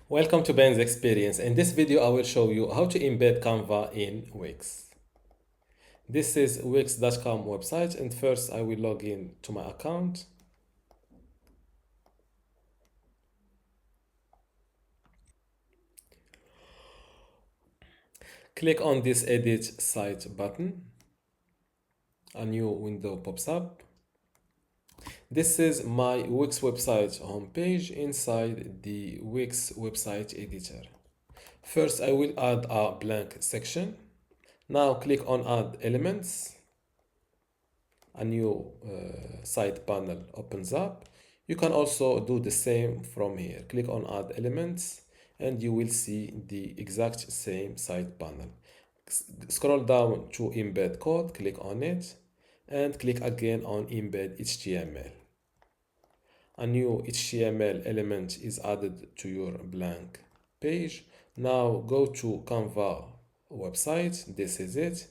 Welcome to Ben's Experience. In this video, I will show you how to embed Canva in Wix. This is wix.com website, and first I will log in to my account. Click on this Edit Site button. A new window pops up. This is my Wix website homepage inside the Wix website editor. First, I will add a blank section. Now click on Add Elements. A new side panel opens up. You can also do the same from here. Click on Add Elements and you will see the exact same side panel. Scroll down to Embed Code, click on it, and click again on Embed HTML. A new HTML element is added to your blank page. Now go to Canva website. This is it.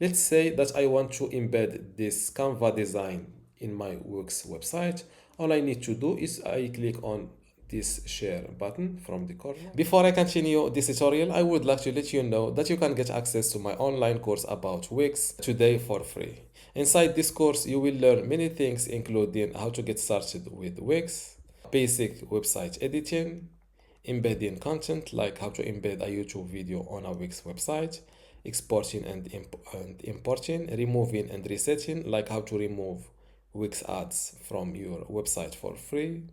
Let's say that I want to embed this Canva design in my Wix website. All I need to do is I click on this share button from the corner. Before I continue this tutorial, I would like to let you know that you can get access to my online course about Wix today for free. Inside this course, you will learn many things, including how to get started with Wix, basic website editing, embedding content like how to embed a YouTube video on a Wix website, exporting and importing, removing and resetting like how to remove Wix ads from your website for free,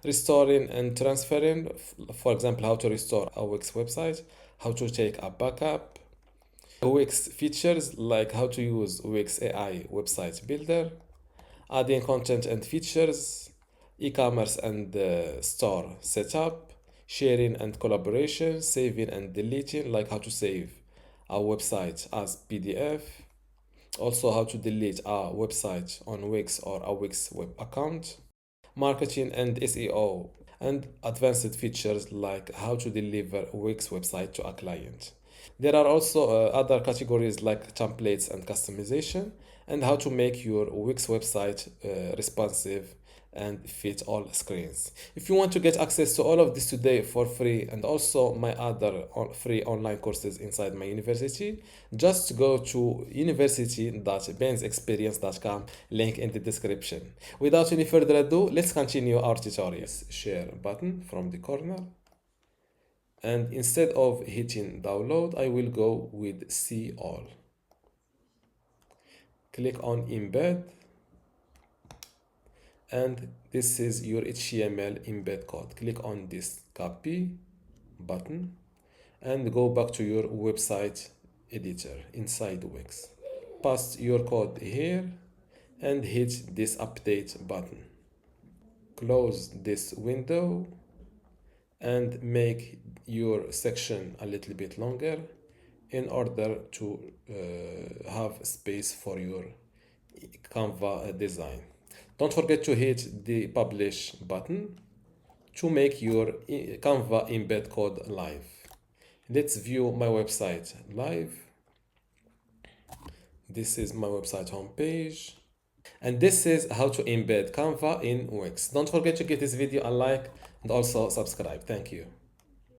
restoring and transferring, for example, how to restore a Wix website, how to take a backup, Wix features like how to use Wix AI website builder, adding content and features, e-commerce and store setup, sharing and collaboration, saving and deleting, like how to save a website as PDF, also how to delete a website on Wix or a Wix web account, marketing and SEO, and advanced features like how to deliver Wix website to a client. There are also other categories like templates and customization, and how to make your Wix website responsive and fit all screens. If you want to get access to all of this today for free, and also my other free online courses inside my university, just go to university.bensexperience.com, link in the description. Without any further ado, let's continue our tutorial. Share button from the corner. And instead of hitting download, I will go with see all. Click on embed, and this is your HTML embed code. Click on this copy button and go back to your website editor inside Wix. Paste your code here and hit this update button. Close this window and make your section a little bit longer in order to have space for your Canva design. Don't forget to hit the publish button to make your Canva embed code live. Let's view my website live. This is my website homepage. And this is how to embed Canva in Wix. Don't forget to give this video a like and also subscribe. Thank you.